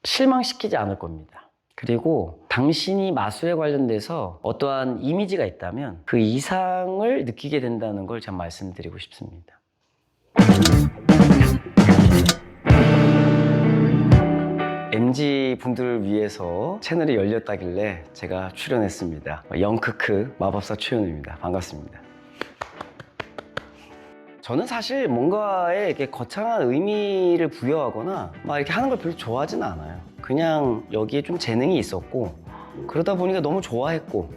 실망시키지 않을 겁니다. 그리고 당신이 마술에 관련돼서 어떠한 이미지가 있다면 그 이상을 느끼게 된다는 걸 제가 말씀드리고 싶습니다. MZ 분들을 위해서 채널이 열렸다길래 제가 출연했습니다. 영크크 마법사 최현우입니다. 반갑습니다. 저는 사실 뭔가에 이렇게 거창한 의미를 부여하거나 막 이렇게 하는 걸 별로 좋아하지는 않아요. 그냥 여기에 좀 재능이 있었고, 그러다 보니까 너무 좋아했고,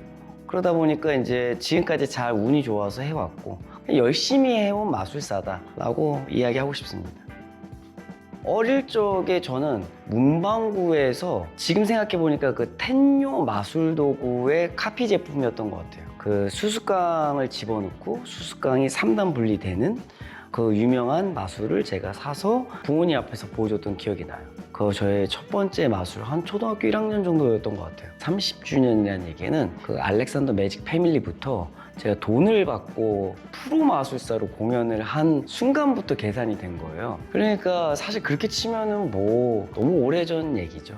그러다 보니까 이제 지금까지 잘 운이 좋아서 해왔고, 열심히 해온 마술사다라고 이야기하고 싶습니다. 어릴 적에 저는 문방구에서 지금 생각해보니까 그 텐요 마술 도구의 카피 제품이었던 것 같아요. 그 수수깡을 집어넣고 수수깡이 3단 분리되는 그 유명한 마술을 제가 사서 부모님 앞에서 보여줬던 기억이 나요. 그거 저의 첫 번째 마술, 한 초등학교 1학년 정도였던 것 같아요. 30주년이라는 얘기는 그 알렉산더 매직 패밀리부터 제가 돈을 받고 프로 마술사로 공연을 한 순간부터 계산이 된 거예요. 그러니까 사실 그렇게 치면은 뭐 너무 오래전 얘기죠.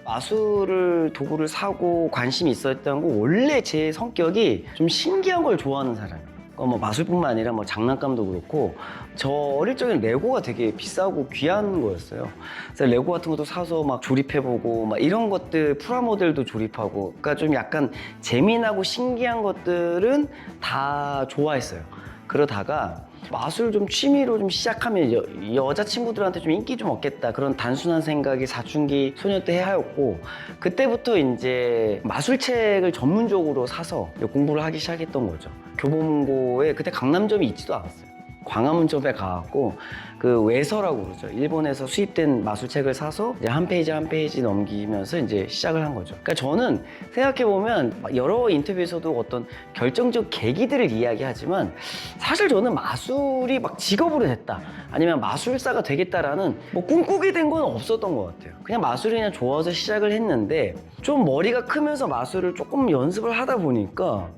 마술을 도구를 사고 관심이 있었던 건 원래 제 성격이 좀 신기한 걸 좋아하는 사람이에요. 뭐 마술뿐만 아니라 뭐 장난감도 그렇고, 저 어릴 적엔 레고가 되게 비싸고 귀한 거였어요. 그래서 레고 같은 것도 사서 막 조립해보고 막 이런 것들, 프라모델도 조립하고, 그러니까 좀 약간 재미나고 신기한 것들은 다 좋아했어요. 그러다가 마술 좀 취미로 좀 시작하면 여자친구들한테 좀 인기 좀 얻겠다, 그런 단순한 생각이 사춘기 소녀 때 하였고, 그때부터 이제 마술책을 전문적으로 사서 공부를 하기 시작했던 거죠. 교보문고에 그때 강남점이 있지도 않았어요. 광화문점에 가갖고 그 외서라고 그러죠. 일본에서 수입된 마술책을 사서 이제 한 페이지 한 페이지 넘기면서 이제 시작을 한 거죠. 그러니까 저는 생각해보면 여러 인터뷰에서도 어떤 결정적 계기들을 이야기하지만, 사실 저는 마술이 막 직업으로 됐다, 아니면 마술사가 되겠다라는 뭐 꿈꾸게 된 건 없었던 것 같아요. 그냥 마술이 그냥 좋아서 시작을 했는데, 좀 머리가 크면서 마술을 조금 연습을 하다 보니까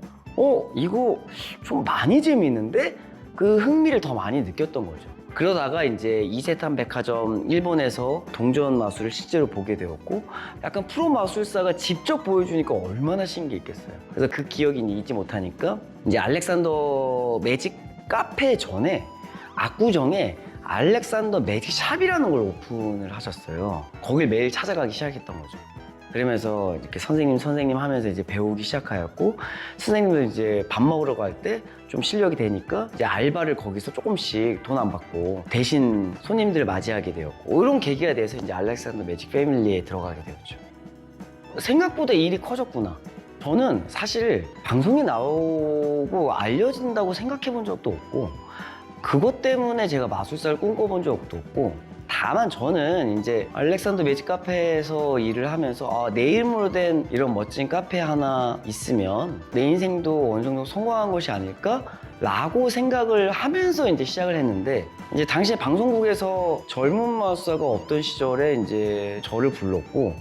이거 좀 많이 재미있는데? 그 흥미를 더 많이 느꼈던 거죠. 그러다가 이제 이세탄 백화점 일본에서 동전 마술을 실제로 보게 되었고, 약간 프로 마술사가 직접 보여주니까 얼마나 신기했겠어요. 그래서 그 기억이 잊지 못하니까 이제 알렉산더 매직 카페 전에 압구정에 알렉산더 매직 샵이라는 걸 오픈을 하셨어요. 거길 매일 찾아가기 시작했던 거죠. 그러면서 이렇게 선생님 하면서 이제 배우기 시작하였고, 선생님도 이제 밥 먹으러 갈 때 좀 실력이 되니까 이제 알바를 거기서 조금씩 돈 안 받고 대신 손님들을 맞이하게 되었고, 이런 계기가 돼서 이제 알렉산더 매직 패밀리에 들어가게 되었죠. 생각보다 일이 커졌구나. 저는 사실 방송에 나오고 알려진다고 생각해 본 적도 없고, 그것 때문에 제가 마술사를 꿈꿔본 적도 없고, 다만 저는 이제 알렉산더 매직 카페에서 일을 하면서 내 이름으로 된 이런 멋진 카페 하나 있으면 내 인생도 어느 정도 성공한 것이 아닐까? 라고 생각을 하면서 이제 시작을 했는데, 이제 당시에 방송국에서 젊은 마술사가 없던 시절에 이제 저를 불렀고,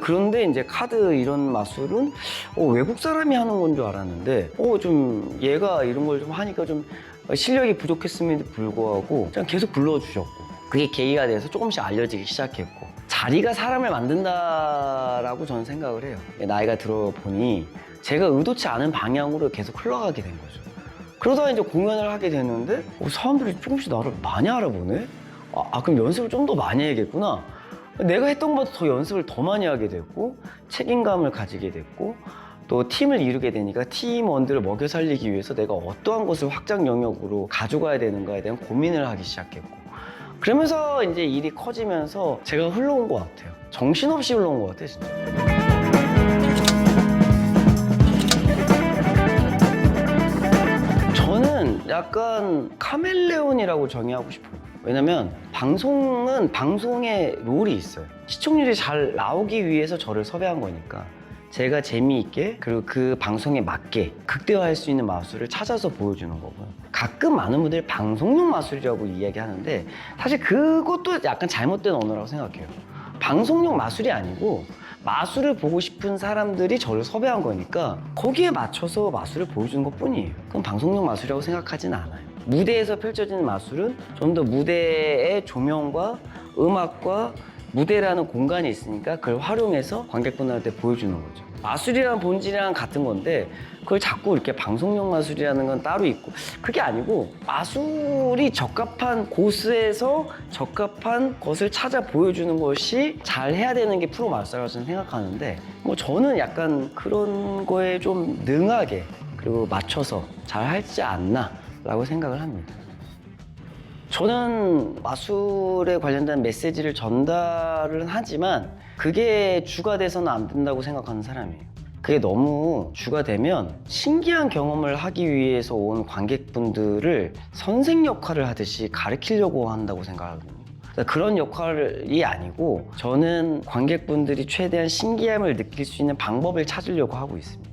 그런데 이제 카드 이런 마술은 외국 사람이 하는 건 줄 알았는데 좀 얘가 이런 걸 좀 하니까 좀 실력이 부족했음에도 불구하고 그냥 계속 불러주셨고, 그게 계기가 돼서 조금씩 알려지기 시작했고, 자리가 사람을 만든다라고 저는 생각을 해요. 나이가 들어보니 제가 의도치 않은 방향으로 계속 흘러가게 된 거죠. 그러다가 이제 공연을 하게 됐는데 사람들이 조금씩 나를 많이 알아보네? 그럼 연습을 좀 더 많이 해야겠구나. 내가 했던 것보다 더 연습을 더 많이 하게 됐고, 책임감을 가지게 됐고, 또 팀을 이루게 되니까 팀원들을 먹여 살리기 위해서 내가 어떠한 것을 확장 영역으로 가져가야 되는가에 대한 고민을 하기 시작했고, 그러면서 이제 일이 커지면서 제가 흘러온 것 같아요. 정신없이 흘러온 것 같아요, 진짜. 저는 약간 카멜레온이라고 정의하고 싶어요. 왜냐면 방송은 방송의 룰이 있어요. 시청률이 잘 나오기 위해서 저를 섭외한 거니까 제가 재미있게, 그리고 그 방송에 맞게 극대화할 수 있는 마술을 찾아서 보여주는 거고요. 가끔 많은 분들이 방송용 마술이라고 이야기하는데, 사실 그것도 약간 잘못된 언어라고 생각해요. 방송용 마술이 아니고 마술을 보고 싶은 사람들이 저를 섭외한 거니까 거기에 맞춰서 마술을 보여주는 것 뿐이에요. 그건 방송용 마술이라고 생각하진 않아요. 무대에서 펼쳐지는 마술은 좀 더 무대의 조명과 음악과 무대라는 공간이 있으니까 그걸 활용해서 관객분들한테 보여주는 거죠. 마술이랑 본질이랑 같은 건데 그걸 자꾸 이렇게 방송용 마술이라는 건 따로 있고 그게 아니고 마술이 적합한 곳에서 적합한 것을 찾아 보여주는 것이 잘 해야 되는 게 프로 마술사라고 저는 생각하는데 뭐 저는 약간 그런 거에 좀 능하게 그리고 맞춰서 잘 하지 않나 라고 생각을 합니다. 저는 마술에 관련된 메시지를 전달은 하지만 그게 주가 돼서는 안 된다고 생각하는 사람이에요. 그게 너무 주가 되면 신기한 경험을 하기 위해서 온 관객분들을 선생 역할을 하듯이 가르치려고 한다고 생각하거든요. 그런 역할이 아니고 저는 관객분들이 최대한 신기함을 느낄 수 있는 방법을 찾으려고 하고 있습니다.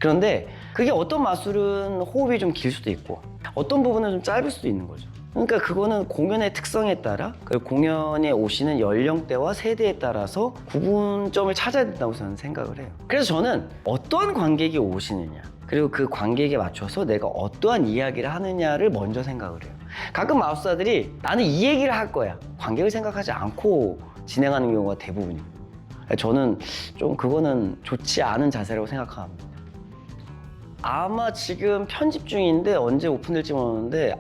그런데 그게 어떤 마술은 호흡이 좀 길 수도 있고 어떤 부분은 좀 짧을 수도 있는 거죠. 그러니까 그거는 공연의 특성에 따라 그리고 공연에 오시는 연령대와 세대에 따라서 구분점을 찾아야 된다고 저는 생각을 해요. 그래서 저는 어떤 관객이 오시느냐 그리고 그 관객에 맞춰서 내가 어떠한 이야기를 하느냐를 먼저 생각을 해요. 가끔 마술사들이 나는 이 얘기를 할 거야 관객을 생각하지 않고 진행하는 경우가 대부분이에요. 저는 좀 그거는 좋지 않은 자세라고 생각합니다. 아마 지금 편집 중인데 언제 오픈될지 모르는데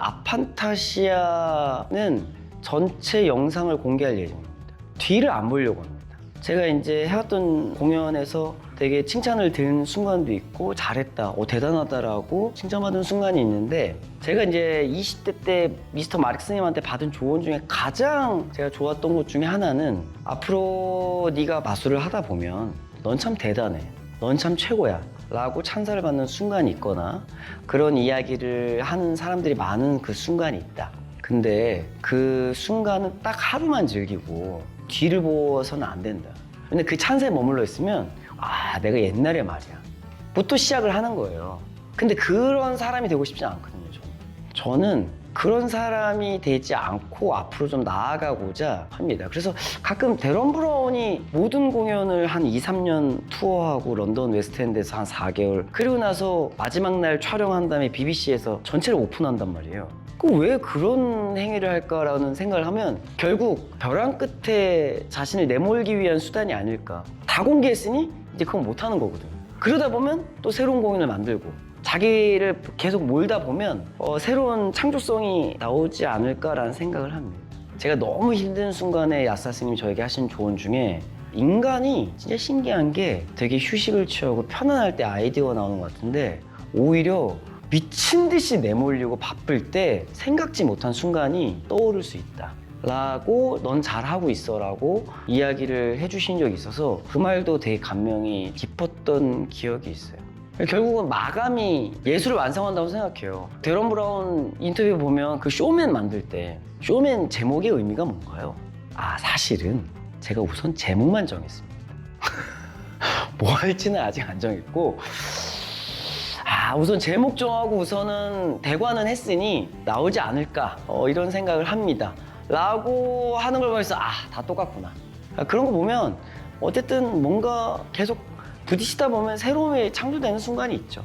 아판타시아는 전체 영상을 공개할 예정입니다. 뒤를 안 보려고 합니다. 제가 이제 해왔던 공연에서 되게 칭찬을 들은 순간도 있고 잘했다, 대단하다라고 칭찬받은 순간이 있는데 제가 이제 20대 때 미스터 마릭 스님한테 받은 조언 중에 가장 제가 좋았던 것 중에 하나는 앞으로 네가 마술을 하다 보면 넌 참 대단해, 넌 참 최고야 라고 찬사를 받는 순간이 있거나 그런 이야기를 하는 사람들이 많은 그 순간이 있다. 근데 그 순간은 딱 하루만 즐기고 뒤를 보아서는 안 된다. 근데 그 찬사에 머물러 있으면 내가 옛날에 말이야 부터 시작을 하는 거예요. 근데 그런 사람이 되고 싶지 않거든요. 저는 그런 사람이 되지 않고 앞으로 좀 나아가고자 합니다. 그래서 가끔 데런 브라운이 모든 공연을 한 2, 3년 투어하고 런던 웨스트엔드에서 한 4개월 그리고 나서 마지막 날 촬영한 다음에 BBC에서 전체를 오픈한단 말이에요. 왜 그런 행위를 할까라는 생각을 하면 결국 벼랑 끝에 자신을 내몰기 위한 수단이 아닐까. 다 공개했으니 이제 그건 못하는 거거든요. 그러다 보면 또 새로운 공연을 만들고 자기를 계속 몰다 보면 새로운 창조성이 나오지 않을까라는 생각을 합니다. 제가 너무 힘든 순간에 야사 스님이 저에게 하신 조언 중에 인간이 진짜 신기한 게 되게 휴식을 취하고 편안할 때 아이디어가 나오는 것 같은데 오히려 미친 듯이 내몰리고 바쁠 때 생각지 못한 순간이 떠오를 수 있다 라고 넌 잘하고 있어 라고 이야기를 해주신 적이 있어서 그 말도 되게 감명이 깊었던 기억이 있어요. 결국은 마감이 예술을 완성한다고 생각해요. 데런 브라운 인터뷰 보면 그 쇼맨 만들 때 쇼맨 제목의 의미가 뭔가요? 사실은 제가 우선 제목만 정했습니다. 뭐 할지는 아직 안 정했고 우선 제목 정하고 우선은 대관은 했으니 나오지 않을까 이런 생각을 합니다 라고 하는 걸 보면서 다 똑같구나. 그런 거 보면 어쨌든 뭔가 계속 부딪히다 보면 새로움이 창조되는 순간이 있죠.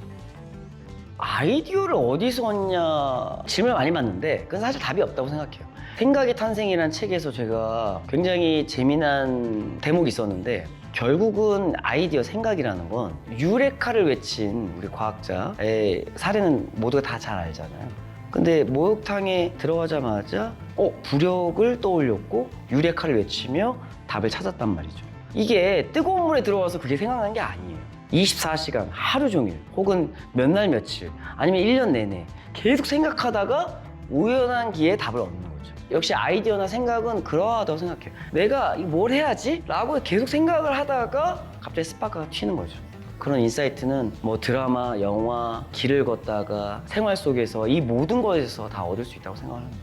아이디어를 어디서 얻냐 질문을 많이 받는데 그건 사실 답이 없다고 생각해요. 생각의 탄생이라는 책에서 제가 굉장히 재미난 대목이 있었는데 결국은 아이디어 생각이라는 건 유레카를 외친 우리 과학자의 사례는 모두가 다 잘 알잖아요. 근데 목욕탕에 들어가자마자 부력을 떠올렸고 유레카를 외치며 답을 찾았단 말이죠. 이게 뜨거운 물에 들어가서 그게 생각나는 게 아니에요. 24시간 하루 종일 혹은 몇 날 며칠 아니면 1년 내내 계속 생각하다가 우연한 기회에 답을 얻는 거죠. 역시 아이디어나 생각은 그러하다고 생각해요. 내가 뭘 해야지? 라고 계속 생각을 하다가 갑자기 스파크가 튀는 거죠. 그런 인사이트는 뭐 드라마, 영화, 길을 걷다가 생활 속에서 이 모든 것에서 다 얻을 수 있다고 생각합니다.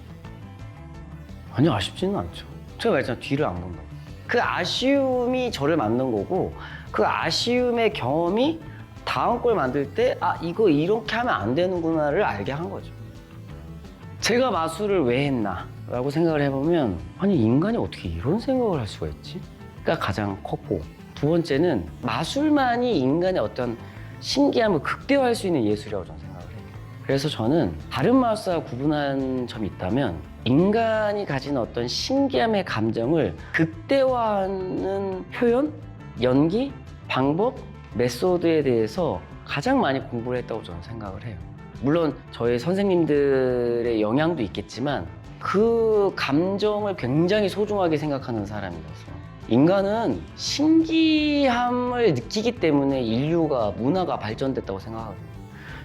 아니요, 아쉽지는 않죠. 제가 말했잖아요. 뒤를 안 본다고. 그 아쉬움이 저를 만든 거고 그 아쉬움의 경험이 다음 걸 만들 때 이거 이렇게 하면 안 되는구나를 알게 한 거죠. 제가 마술을 왜 했나 라고 생각을 해보면 인간이 어떻게 이런 생각을 할 수가 있지? 가 가장 컸고 두 번째는 마술만이 인간의 어떤 신기함을 극대화할 수 있는 예술이라고 저는 생각을 해요. 그래서 저는 다른 마술사와 구분한 점이 있다면 인간이 가진 어떤 신기함의 감정을 극대화하는 표현, 연기, 방법, 메소드에 대해서 가장 많이 공부를 했다고 저는 생각을 해요. 물론 저희 선생님들의 영향도 있겠지만 그 감정을 굉장히 소중하게 생각하는 사람이라서 인간은 신기함을 느끼기 때문에 인류가 문화가 발전됐다고 생각하거든요.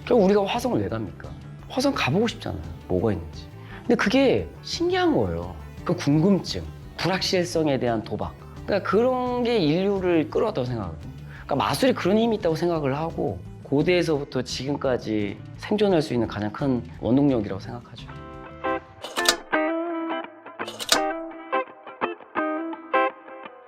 결국 우리가 화성을 왜 갑니까? 화성 가보고 싶잖아요. 뭐가 있는지. 근데 그게 신기한 거예요. 그 궁금증, 불확실성에 대한 도박. 그러니까 그런 게 인류를 끌어왔다고 생각하거든요. 그러니까 마술이 그런 힘이 있다고 생각을 하고 고대에서부터 지금까지 생존할 수 있는 가장 큰 원동력이라고 생각하죠.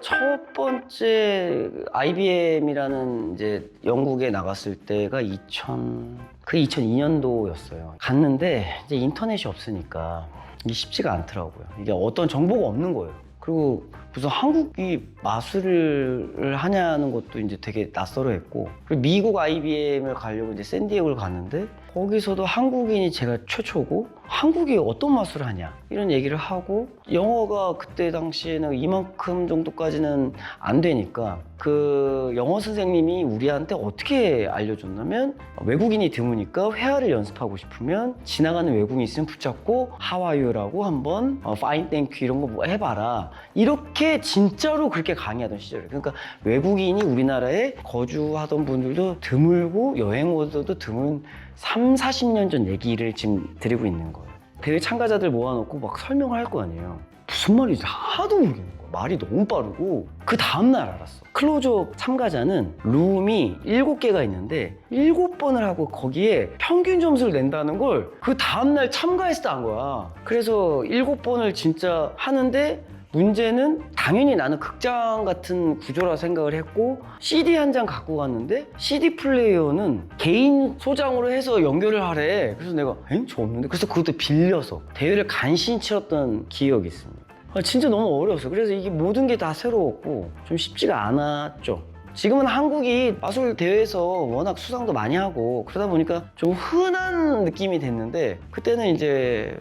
첫 번째 IBM이라는 이제 영국에 나갔을 때가 2002년도였어요. 갔는데 이제 인터넷이 없으니까 이게 쉽지가 않더라고요. 이게 어떤 정보가 없는 거예요. 그리고 무슨 한국이 마술을 하냐는 것도 이제 되게 낯설어 했고, 그리고 미국 IBM을 가려고 이제 샌디에고를 갔는데 거기서도 한국인이 제가 최초고 한국이 어떤 마술을 하냐 이런 얘기를 하고, 영어가 그때 당시에는 이만큼 정도까지는 안 되니까 그 영어 선생님이 우리한테 어떻게 알려줬냐면, 외국인이 드무니까 회화를 연습하고 싶으면 지나가는 외국인이 있으면 붙잡고 How are you라고 한번 Fine thank you 이런 거 뭐 해봐라, 이렇게 진짜로 그렇게 강의하던 시절이에요. 그러니까 외국인이 우리나라에 거주하던 분들도 드물고 여행 오더도 드문 30-40년 전 얘기를 지금 드리고 있는 거예요. 대회 참가자들 모아놓고 막 설명을 할 거 아니에요. 무슨 말인지 하나도 모르겠는 거야. 말이 너무 빠르고. 그 다음날 알았어. 클로즈업 참가자는 룸이 7개가 있는데 7번을 하고 거기에 평균 점수를 낸다는 걸 그 다음날 참가했을 때 한 거야. 그래서 7번을 진짜 하는데, 문제는 당연히 나는 극장 같은 구조라 생각을 했고 CD 한 장 갖고 갔는데 CD 플레이어는 개인 소장으로 해서 연결을 하래. 그래서 내가 저 없는데? 그래서 그것도 빌려서 대회를 간신히 치렀던 기억이 있습니다. 진짜 너무 어려웠어요. 그래서 이게 모든 게 다 새로웠고 좀 쉽지가 않았죠. 지금은 한국이 마술 대회에서 워낙 수상도 많이 하고 그러다 보니까 좀 흔한 느낌이 됐는데, 그때는 이제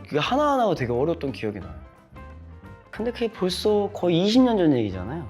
이게 하나하나가 되게 어려웠던 기억이 나요. 근데 그게 벌써 거의 20년 전 얘기잖아요.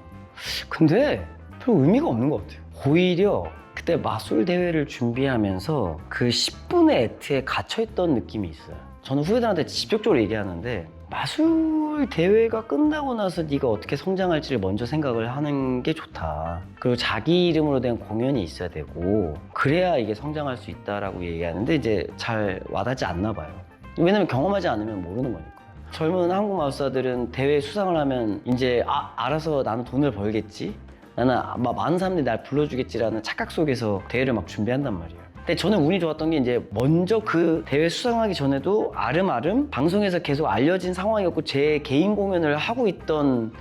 근데 별 의미가 없는 것 같아요. 오히려 그때 마술 대회를 준비하면서 그 10분의 액트에 갇혀있던 느낌이 있어요. 저는 후배들한테 직접적으로 얘기하는데, 마술 대회가 끝나고 나서 네가 어떻게 성장할지를 먼저 생각을 하는 게 좋다. 그리고 자기 이름으로 된 공연이 있어야 되고 그래야 이게 성장할 수 있다라고 얘기하는데 이제 잘 와닿지 않나 봐요. 왜냐면 경험하지 않으면 모르는 거니까. 젊은 한국 마술사들은 대회 수상을 하면 이제 알아서 나는 돈을 벌겠지, 나는 많은 사람들이 날 불러주겠지라는 착각 속에서 대회를 막 준비한단 말이에요. 근데 저는 운이 좋았던 게 이제 먼저 그 대회 수상하기 전에도 아름아름 방송에서 계속 알려진 상황이었고 제 개인 공연을 하고 있던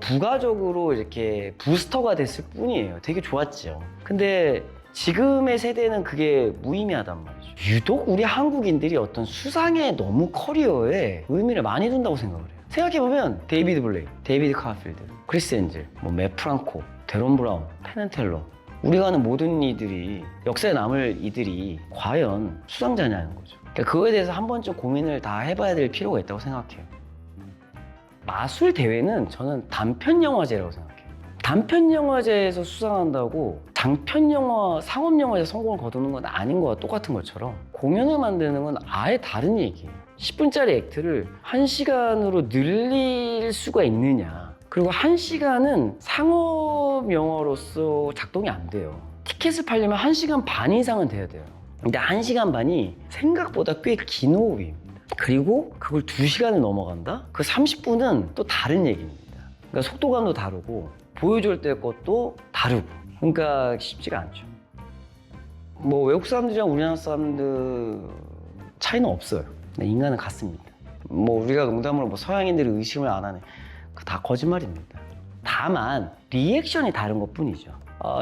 부가적으로 이렇게 부스터가 됐을 뿐이에요. 되게 좋았죠. 근데 지금의 세대는 그게 무의미하단 말이죠. 유독 우리 한국인들이 어떤 수상에 너무 커리어에 의미를 많이 둔다고 생각을 해요. 생각해보면 데이비드 블레이, 데이비드 카필드, 크리스 엔젤, 맵 프랑코, 데런 브라운, 페넨 텔러, 우리가 아는 모든 이들이, 역사에 남을 이들이 과연 수상자냐는 거죠. 그러니까 그거에 대해서 한 번쯤 고민을 다 해봐야 될 필요가 있다고 생각해요. 마술 대회는 저는 단편 영화제라고 생각해요. 단편 영화제에서 수상한다고 장편 영화, 상업 영화에서 성공을 거두는 건 아닌 거와 똑같은 것처럼 공연을 만드는 건 아예 다른 얘기예요. 10분짜리 액트를 1시간으로 늘릴 수가 있느냐. 그리고 1시간은 상업 영화로서 작동이 안 돼요. 티켓을 팔려면 1시간 반 이상은 돼야 돼요. 근데 1시간 반이 생각보다 꽤 긴 호흡입니다. 그리고 그걸 2시간을 넘어간다? 그 30분은 또 다른 얘기입니다. 그러니까 속도감도 다르고 보여줄 때 것도 다르고, 그러니까 쉽지가 않죠. 외국 사람들이랑 우리나라 사람들 차이는 없어요. 인간은 같습니다. 우리가 농담으로 서양인들이 의심을 안 하네, 그 다 거짓말입니다. 다만 리액션이 다른 것 뿐이죠.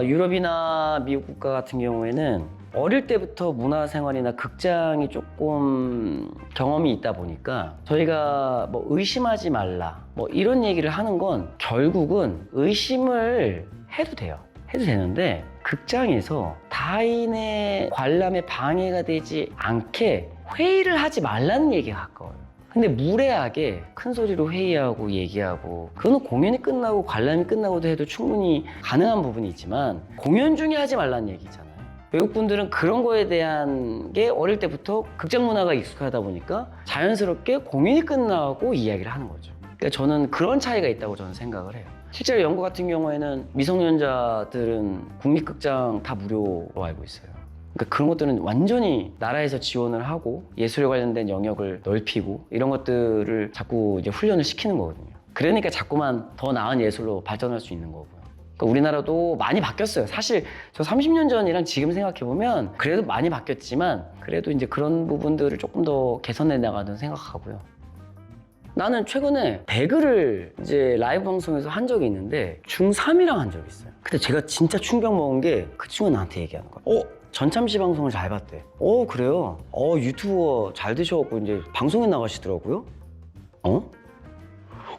유럽이나 미국 국가 같은 경우에는 어릴 때부터 문화생활이나 극장이 조금 경험이 있다 보니까 저희가 의심하지 말라 이런 얘기를 하는 건 결국은 의심을 해도 돼요. 해도 되는데 극장에서 타인의 관람에 방해가 되지 않게 회의를 하지 말라는 얘기가 가까워요. 근데 무례하게 큰 소리로 회의하고 얘기하고, 그거는 공연이 끝나고 관람이 끝나고도 해도 충분히 가능한 부분이 있지만 공연 중에 하지 말라는 얘기잖아요. 외국분들은 그런 거에 대한 게 어릴 때부터 극장 문화가 익숙하다 보니까 자연스럽게 공연이 끝나고 이야기를 하는 거죠. 그러니까 저는 그런 차이가 있다고 저는 생각을 해요. 실제로 영국 같은 경우에는 미성년자들은 국립극장 다 무료로 알고 있어요. 그러니까 그런 것들은 완전히 나라에서 지원을 하고 예술에 관련된 영역을 넓히고 이런 것들을 자꾸 이제 훈련을 시키는 거거든요. 그러니까 자꾸만 더 나은 예술로 발전할 수 있는 거고요. 그러니까 우리나라도 많이 바뀌었어요. 사실 저 30년 전이랑 지금 생각해보면 그래도 많이 바뀌었지만 그래도 이제 그런 부분들을 조금 더 개선해 나가는 생각하고요. 나는 최근에 배그를 이제 라이브 방송에서 한 적이 있는데 중3이랑 한 적이 있어요. 근데 제가 진짜 충격 먹은 게 그 친구가 나한테 얘기하는 거야. 전참시 방송을 잘 봤대. 그래요? 유튜버 잘 되셔갖고 이제 방송에 나가시더라고요.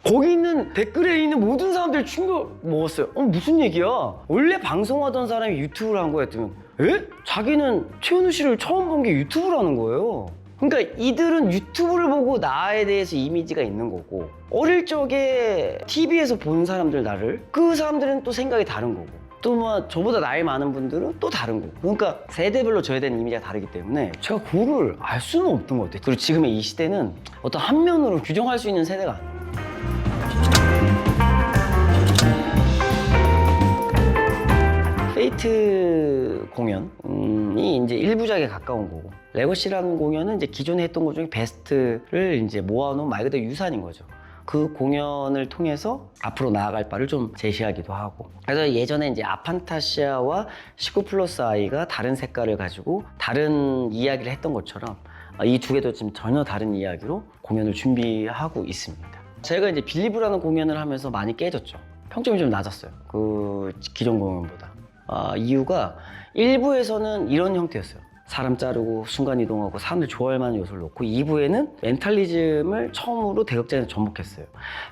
거기 있는 댓글에 있는 모든 사람들이 충격 먹었어요. 무슨 얘기야? 원래 방송하던 사람이 유튜브를 한 거야 했더니 에? 자기는 최현우 씨를 처음 본 게 유튜브라는 거예요. 그러니까 이들은 유튜브를 보고 나에 대해서 이미지가 있는 거고, 어릴 적에 TV에서 본 사람들 나를, 그 사람들은 또 생각이 다른 거고, 또 뭐 저보다 나이 많은 분들은 또 다른 거고. 그러니까 세대별로 줘야 되는 이미지가 다르기 때문에 제가 그거를 알 수는 없던 것 같아요. 그리고 지금의 이 시대는 어떤 한 면으로 규정할 수 있는 세대가 아니에요. 페이트 공연이 이제 1부작에 가까운 거고, 레거시라는 공연은 이제 기존에 했던 것 중에 베스트를 이제 모아놓은 말 그대로 유산인 거죠. 그 공연을 통해서 앞으로 나아갈 바를 좀 제시하기도 하고, 그래서 예전에 이제 아판타시아와 19+I가 다른 색깔을 가지고 다른 이야기를 했던 것처럼 이 두 개도 지금 전혀 다른 이야기로 공연을 준비하고 있습니다. 제가 이제 빌리브라는 공연을 하면서 많이 깨졌죠. 평점이 좀 낮았어요. 그 기존 공연보다. 이유가 1부에서는 이런 형태였어요. 사람 자르고 순간이동하고 사람들 좋아할 만한 요소를 넣고, 2부에는 멘탈리즘을 처음으로 대극장에서 접목했어요.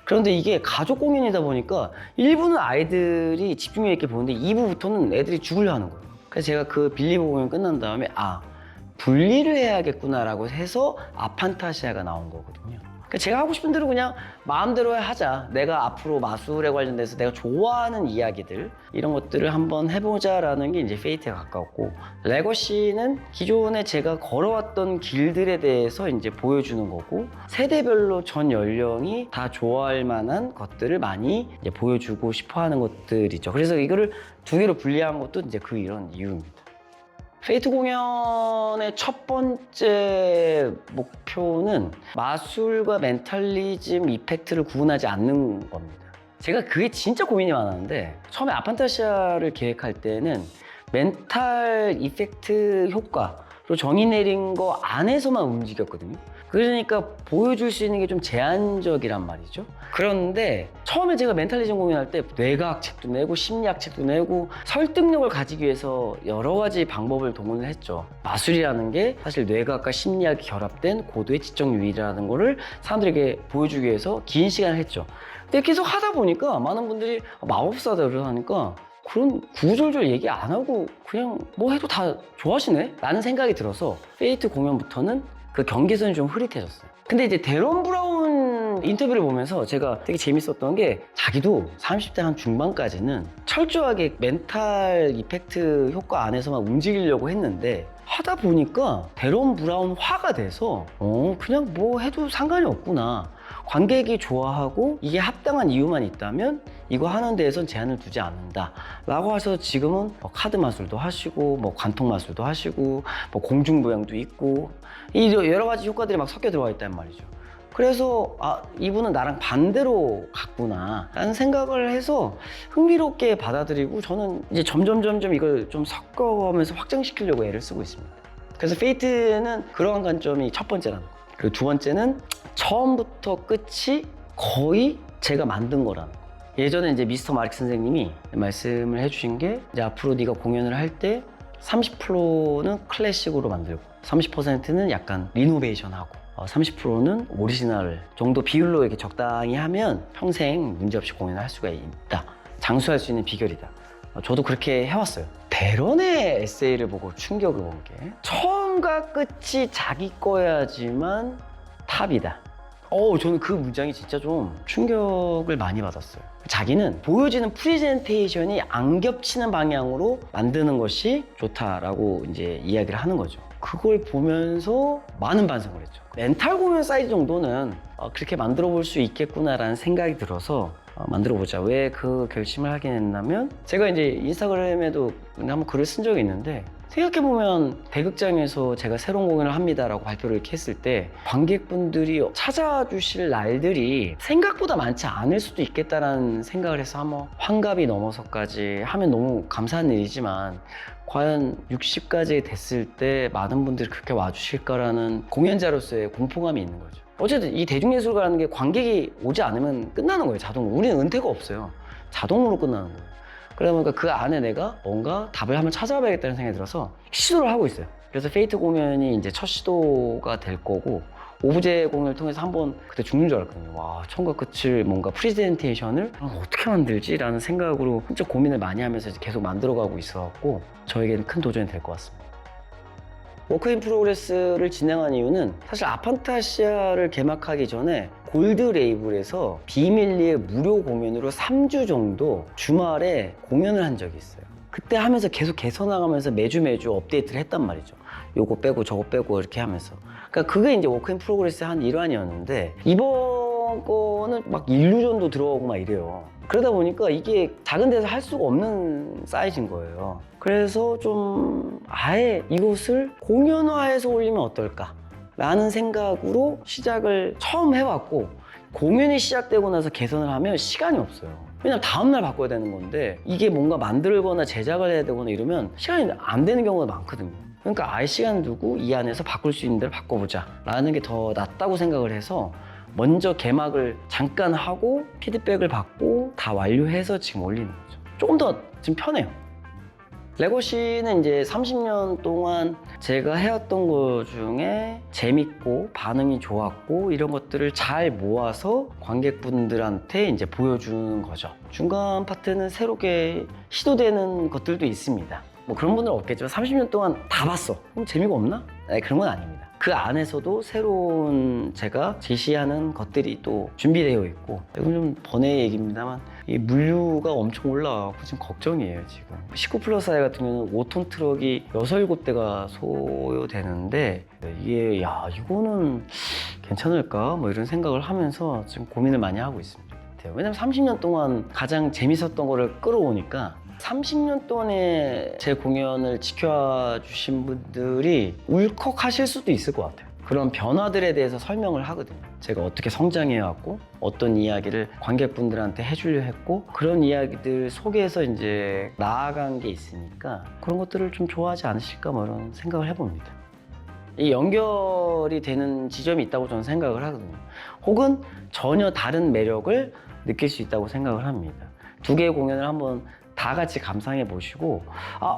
그런데 이게 가족 공연이다 보니까 1부는 아이들이 집중력 있게 보는데 2부부터는 애들이 죽으려 하는 거예요. 그래서 제가 그 빌리브 공연 끝난 다음에 분리를 해야겠구나라고 해서 아판타시아가 나온 거거든요. 제가 하고 싶은 대로 그냥 마음대로 하자. 내가 앞으로 마술에 관련돼서 내가 좋아하는 이야기들, 이런 것들을 한번 해보자라는 게 이제 페이트에 가까웠고, 레거시는 기존에 제가 걸어왔던 길들에 대해서 이제 보여주는 거고, 세대별로 전 연령이 다 좋아할 만한 것들을 많이 이제 보여주고 싶어 하는 것들이죠. 그래서 이거를 두 개로 분리한 것도 이제 이런 이유입니다. 페이트 공연의 첫 번째 목표는 마술과 멘탈리즘 이펙트를 구분하지 않는 겁니다. 제가 그게 진짜 고민이 많았는데, 처음에 아판타시아를 계획할 때는 멘탈 이펙트 효과로 정의 내린 거 안에서만 움직였거든요. 그러니까 보여줄 수 있는 게 좀 제한적이란 말이죠. 그런데 처음에 제가 멘탈리즘 공연할 때 뇌과학 책도 내고 심리학 책도 내고 설득력을 가지기 위해서 여러 가지 방법을 동원을 했죠. 마술이라는 게 사실 뇌과학과 심리학이 결합된 고도의 지적 유희라는 거를 사람들에게 보여주기 위해서 긴 시간을 했죠. 근데 계속 하다 보니까 많은 분들이 마법사다 그러니까 그런 구구절절 얘기 안 하고 그냥 뭐 해도 다 좋아하시네? 라는 생각이 들어서 페이트 공연부터는 그 경계선이 좀 흐릿해졌어요. 근데 이제 데런 브라운 인터뷰를 보면서 제가 되게 재밌었던 게, 자기도 30대 한 중반까지는 철저하게 멘탈 이펙트 효과 안에서만 움직이려고 했는데, 하다 보니까 데런 브라운화가 돼서 그냥 뭐 해도 상관이 없구나. 관객이 좋아하고 이게 합당한 이유만 있다면 이거 하는 데에선 제한을 두지 않는다 라고 해서 지금은 카드 마술도 하시고 관통 마술도 하시고 공중부양도 있고 이 여러 가지 효과들이 막 섞여 들어가 있단 말이죠. 그래서 이분은 나랑 반대로 갔구나 라는 생각을 해서 흥미롭게 받아들이고, 저는 이제 점점 이걸 좀 섞어가면서 확장시키려고 애를 쓰고 있습니다. 그래서 페이트는 그러한 관점이 첫 번째라는 거. 그리고 두 번째는 처음부터 끝이 거의 제가 만든 거라는 거. 예전에 이제 미스터 마릭 선생님이 말씀을 해주신 게, 이제 앞으로 네가 공연을 할 때 30%는 클래식으로 만들고 30%는 약간 리노베이션하고 30%는 오리지널 정도 비율로 이렇게 적당히 하면 평생 문제없이 공연을 할 수가 있다. 장수할 수 있는 비결이다 저도 그렇게 해왔어요. 대런의 에세이를 보고 충격을 본 게 처음과 끝이 자기 거야지만 탑이다. 저는 그 문장이 진짜 좀 충격을 많이 받았어요. 자기는 보여지는 프레젠테이션이 안 겹치는 방향으로 만드는 것이 좋다라고 이제 이야기를 하는 거죠. 그걸 보면서 많은 반성을 했죠. 멘탈 공연 사이즈 정도는 그렇게 만들어 볼 수 있겠구나라는 생각이 들어서 만들어 보자. 왜 그 결심을 하게 됐냐면 제가 이제 인스타그램에도 한번 글을 쓴 적이 있는데 생각해보면 대극장에서 제가 새로운 공연을 합니다라고 발표를 이렇게 했을 때 관객분들이 찾아주실 날들이 생각보다 많지 않을 수도 있겠다라는 생각을 해서 한번 환갑이 넘어서까지 하면 너무 감사한 일이지만 과연 60까지 됐을 때 많은 분들이 그렇게 와주실까라는 공연자로서의 공포감이 있는 거죠. 어쨌든 이 대중예술가라는 게 관객이 오지 않으면 끝나는 거예요. 자동으로. 우리는 은퇴가 없어요. 자동으로 끝나는 거예요. 그러다 보니까 그 안에 내가 뭔가 답을 한번 찾아봐야겠다는 생각이 들어서 시도를 하고 있어요. 그래서 페이트 공연이 이제 첫 시도가 될 거고 오브제 공연을 통해서 한번 그때 죽는 줄 알았거든요. 와, 처음과 끝을 뭔가 프레젠테이션을 어떻게 만들지? 라는 생각으로 진짜 고민을 많이 하면서 계속 만들어가고 있어갖고 저에게는 큰 도전이 될 것 같습니다. 워크 인 프로그레스를 진행한 이유는 사실 아판타시아를 개막하기 전에 골드 레이블에서 비밀리에 무료 공연으로 3주 정도 주말에 공연을 한 적이 있어요. 그때 하면서 계속 개선나가면서 매주 업데이트를 했단 말이죠. 요거 빼고 저거 빼고 이렇게 하면서. 그러니까 그게 이제 워크 인 프로그레스의 한 일환이었는데 이번 거는 막 일루전도 들어오고 막 이래요. 그러다 보니까 이게 작은 데서 할 수가 없는 사이즈인 거예요. 그래서 좀 아예 이것을 공연화해서 올리면 어떨까 라는 생각으로 시작을 처음 해왔고 공연이 시작되고 나서 개선을 하면 시간이 없어요. 왜냐면 다음날 바꿔야 되는 건데 이게 뭔가 만들거나 제작을 해야 되거나 이러면 시간이 안 되는 경우가 많거든요. 그러니까 아예 시간을 두고 이 안에서 바꿀 수 있는 대로 바꿔보자 라는 게 더 낫다고 생각을 해서 먼저 개막을 잠깐 하고 피드백을 받고 다 완료해서 지금 올리는 거죠. 조금 더 지금 편해요. 레거시는 이제 30년 동안 제가 해왔던 것 중에 재밌고 반응이 좋았고 이런 것들을 잘 모아서 관객분들한테 이제 보여주는 거죠. 중간 파트는 새롭게 시도되는 것들도 있습니다. 뭐 그런 분들은 없겠지만 30년 동안 다 봤어. 그럼 재미가 없나? 네, 그런 건 아닙니다. 그 안에서도 새로운 제가 제시하는 것들이 또 준비되어 있고 이건 좀 번외의 얘기입니다만 이 물류가 엄청 올라가고 지금 걱정이에요. 지금 19플러스 아이 같은 경우는 5톤 트럭이 6, 7대가 소요되는데 이게 이거는 괜찮을까? 뭐 이런 생각을 하면서 지금 고민을 많이 하고 있습니다. 왜냐면 30년 동안 가장 재밌었던 거를 끌어오니까 30년 동안에 제 공연을 지켜주신 분들이 울컥하실 수도 있을 것 같아요. 그런 변화들에 대해서 설명을 하거든요. 제가 어떻게 성장해왔고 어떤 이야기를 관객분들한테 해주려 했고 그런 이야기들 속에서 이제 나아간 게 있으니까 그런 것들을 좀 좋아하지 않으실까 뭐 이런 생각을 해봅니다. 이 연결이 되는 지점이 있다고 저는 생각을 하거든요. 혹은 전혀 다른 매력을 느낄 수 있다고 생각을 합니다. 두 개의 공연을 한번 다 같이 감상해 보시고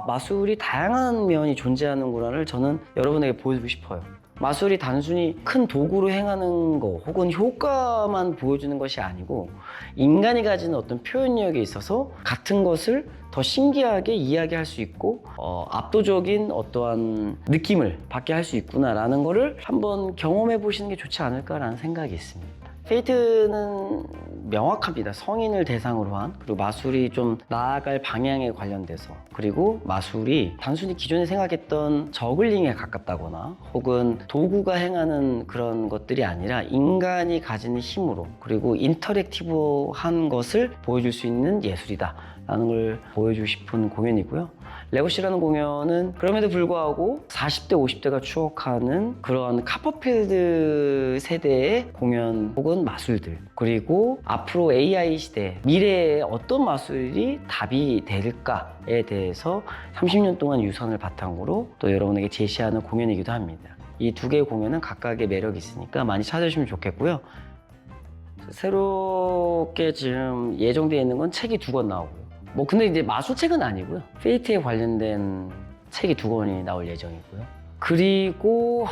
마술이 다양한 면이 존재하는구나를 저는 여러분에게 보여주고 싶어요. 마술이 단순히 큰 도구로 행하는 거 혹은 효과만 보여주는 것이 아니고 인간이 가지는 어떤 표현력에 있어서 같은 것을 더 신기하게 이야기할 수 있고 압도적인 어떠한 느낌을 받게 할 수 있구나라는 거를 한번 경험해 보시는 게 좋지 않을까라는 생각이 있습니다. 페이트는 명확합니다. 성인을 대상으로 한 그리고 마술이 좀 나아갈 방향에 관련돼서 그리고 마술이 단순히 기존에 생각했던 저글링에 가깝다거나 혹은 도구가 행하는 그런 것들이 아니라 인간이 가지는 힘으로 그리고 인터랙티브한 것을 보여줄 수 있는 예술이다 라는 걸 보여주고 싶은 공연이고요. 레거시라는 공연은 그럼에도 불구하고 40대, 50대가 추억하는 그런 카퍼필드 세대의 공연 혹은 마술들 그리고 앞으로 AI 시대 미래에 어떤 마술이 답이 될까에 대해서 30년 동안 유산을 바탕으로 또 여러분에게 제시하는 공연이기도 합니다. 이 두 개의 공연은 각각의 매력이 있으니까 많이 찾아주시면 좋겠고요. 새롭게 지금 예정되어 있는 건 책이 2권 나오고요. 근데 이제 마술책은 아니고요. 페이트에 관련된 책이 2권이 나올 예정이고요. 그리고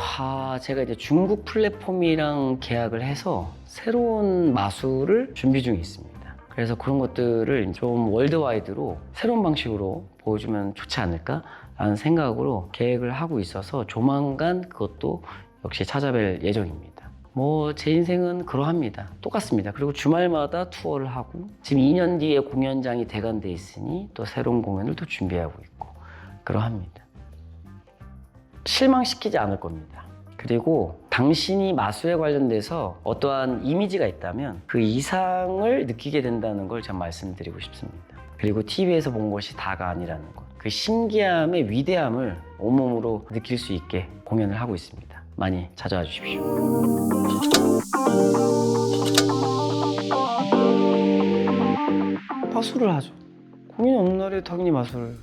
제가 이제 중국 플랫폼이랑 계약을 해서 새로운 마술을 준비 중에 있습니다. 그래서 그런 것들을 좀 월드와이드로 새로운 방식으로 보여주면 좋지 않을까라는 생각으로 계획을 하고 있어서 조만간 그것도 역시 찾아뵐 예정입니다. 뭐 제 인생은 그러합니다. 똑같습니다. 그리고 주말마다 투어를 하고 지금 2년 뒤에 공연장이 대관돼 있으니 또 새로운 공연을 또 준비하고 있고 그러합니다. 실망시키지 않을 겁니다. 그리고 당신이 마술에 관련돼서 어떠한 이미지가 있다면 그 이상을 느끼게 된다는 걸 제가 말씀드리고 싶습니다. 그리고 TV에서 본 것이 다가 아니라는 것. 그 신기함의 위대함을 온몸으로 느낄 수 있게 공연을 하고 있습니다. 많이 찾아와 주십시오. 마술을 하죠. 공연이 없는 날에 당연히 마술을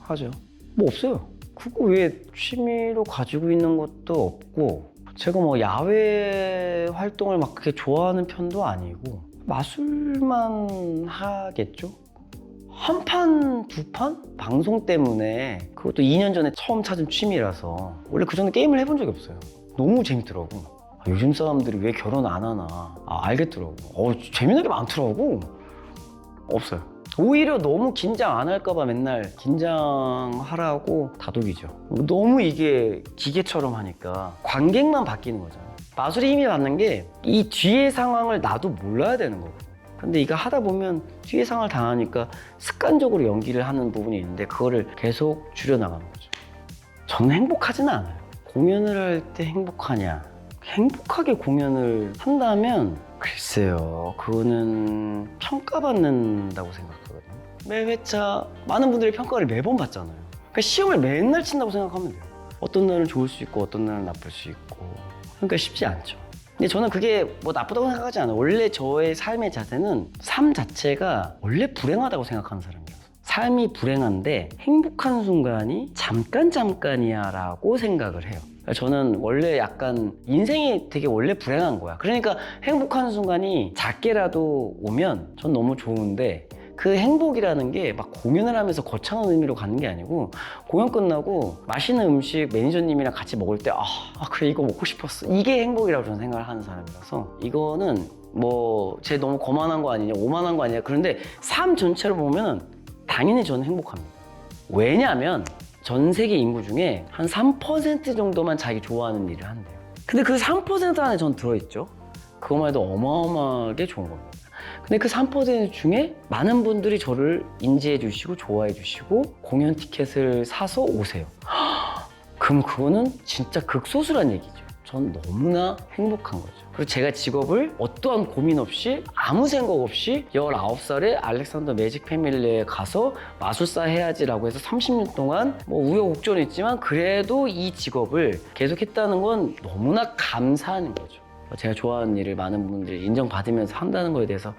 하죠. 뭐 없어요. 그거 왜 취미로 가지고 있는 것도 없고 제가 뭐 야외 활동을 막 그렇게 좋아하는 편도 아니고 마술만 하겠죠? 한 판, 두 판? 방송 때문에 그것도 2년 전에 처음 찾은 취미라서 원래 그 전에 게임을 해본 적이 없어요. 너무 재밌더라고. 요즘 사람들이 왜 결혼 안 하나 알겠더라고. 재미난 게 많더라고. 없어요. 오히려 너무 긴장 안 할까봐 맨날 긴장하라고 다독이죠. 너무 이게 기계처럼 하니까 관객만 바뀌는 거잖아요. 마술의 힘이 받는 게 이 뒤의 상황을 나도 몰라야 되는 거거든요. 근데 이거 하다 보면 뒤의 상황을 당하니까 습관적으로 연기를 하는 부분이 있는데 그거를 계속 줄여나가는 거죠. 저는 행복하지는 않아요. 공연을 할 때 행복하냐? 행복하게 공연을 한다면 글쎄요, 그거는 평가받는다고 생각하거든요. 매 회차 많은 분들이 평가를 매번 받잖아요. 그러니까 시험을 맨날 친다고 생각하면 돼요. 어떤 날은 좋을 수 있고 어떤 날은 나쁠 수 있고 그러니까 쉽지 않죠. 근데 저는 그게 뭐 나쁘다고 생각하지 않아요. 원래 저의 삶의 자세는 삶 자체가 원래 불행하다고 생각하는 사람이라서 삶이 불행한데 행복한 순간이 잠깐이야 라고 생각을 해요. 저는 원래 약간 인생이 되게 원래 불행한 거야. 그러니까 행복한 순간이 작게라도 오면 전 너무 좋은데 그 행복이라는 게 막 공연을 하면서 거창한 의미로 가는 게 아니고 공연 끝나고 맛있는 음식 매니저님이랑 같이 먹을 때 그래 이거 먹고 싶었어. 이게 행복이라고 저는 생각을 하는 사람이라서 이거는 뭐 제 너무 거만한 거 아니냐 오만한 거 아니냐 그런데 삶 전체로 보면 당연히 저는 행복합니다. 왜냐하면 전 세계 인구 중에 한 3% 정도만 자기 좋아하는 일을 한대요. 근데 그 3% 안에 전 들어있죠. 그것만 해도 어마어마하게 좋은 겁니다. 근데 그 3% 중에 많은 분들이 저를 인지해 주시고 좋아해 주시고 공연 티켓을 사서 오세요. 그럼 그거는 진짜 극소수란 얘기죠. 전 너무나 행복한 거죠. 그리고 제가 직업을 어떠한 고민 없이 아무 생각 없이 19살에 알렉산더 매직 패밀리에 가서 마술사 해야지라고 해서 30년 동안 뭐 우여곡절이 있지만 그래도 이 직업을 계속했다는 건 너무나 감사한 거죠. 제가 좋아하는 일을 많은 분들이 인정받으면서 한다는 거에 대해서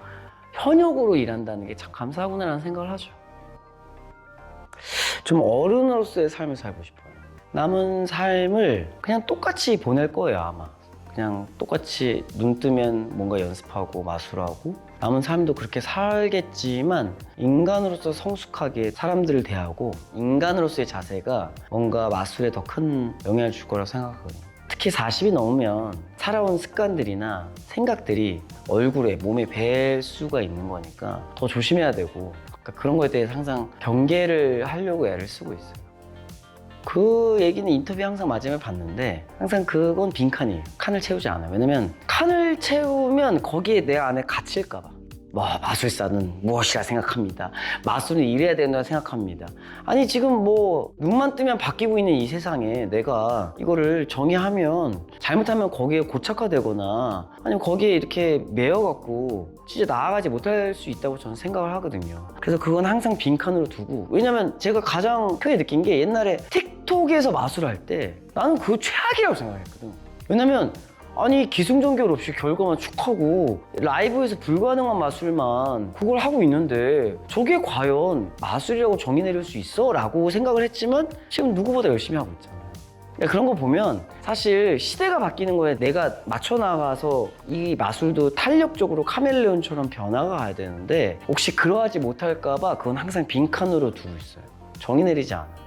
현역으로 일한다는 게 참 감사하구나라는 생각을 하죠. 좀 어른으로서의 삶을 살고 싶어요. 남은 삶을 그냥 똑같이 보낼 거예요, 아마. 그냥 똑같이 눈 뜨면 뭔가 연습하고 마술하고 남은 삶도 그렇게 살겠지만 인간으로서 성숙하게 사람들을 대하고 인간으로서의 자세가 뭔가 마술에 더 큰 영향을 줄 거라고 생각하거든요. 특히 40이 넘으면 살아온 습관들이나 생각들이 얼굴에, 몸에 뵐 수가 있는 거니까 더 조심해야 되고 그러니까 그런 거에 대해서 항상 경계를 하려고 애를 쓰고 있어요. 그 얘기는 인터뷰 항상 마지막에 봤는데 항상 그건 빈칸이에요. 칸을 채우지 않아요. 왜냐면 칸을 채우면 거기에 내 안에 갇힐까 봐. 마술사는 무엇이라 생각합니다. 마술은 이래야 된다고 생각합니다. 아니 지금 뭐 눈만 뜨면 바뀌고 있는 이 세상에 내가 이거를 정의하면 잘못하면 거기에 고착화되거나 아니면 거기에 이렇게 매여갖고 진짜 나아가지 못할 수 있다고 저는 생각을 하거든요. 그래서 그건 항상 빈칸으로 두고 왜냐면 제가 가장 크게 느낀 게 옛날에 틱톡에서 마술을 할 때 나는 그거 최악이라고 생각했거든. 왜냐면 아니 기승전결 없이 결과만 축하고 라이브에서 불가능한 마술만 그걸 하고 있는데 저게 과연 마술이라고 정의 내릴 수 있어? 라고 생각을 했지만 지금 누구보다 열심히 하고 있잖아요. 그러니까 그런 거 보면 사실 시대가 바뀌는 거에 내가 맞춰 나가서 이 마술도 탄력적으로 카멜레온처럼 변화가 되는데 혹시 그러하지 못할까 봐 그건 항상 빈칸으로 두고 있어요. 정의 내리지 않아요.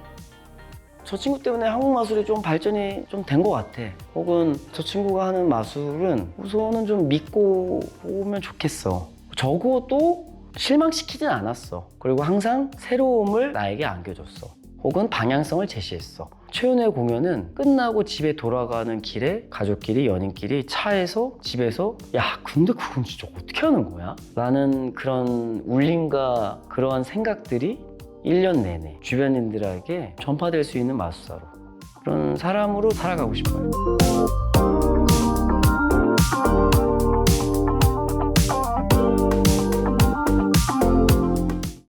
저 친구 때문에 한국 마술이 좀 발전이 좀 된 것 같아. 혹은 저 친구가 하는 마술은 우선은 좀 믿고 오면 좋겠어. 적어도 실망시키진 않았어. 그리고 항상 새로움을 나에게 안겨줬어. 혹은 방향성을 제시했어. 최연의 공연은 끝나고 집에 돌아가는 길에 가족끼리, 연인끼리 차에서, 집에서 야, 근데 그건 진짜 어떻게 하는 거야? 라는 그런 울림과 그러한 생각들이 1년 내내 주변인들에게 전파될 수 있는 마술사로, 그런 사람으로 살아가고 싶어요.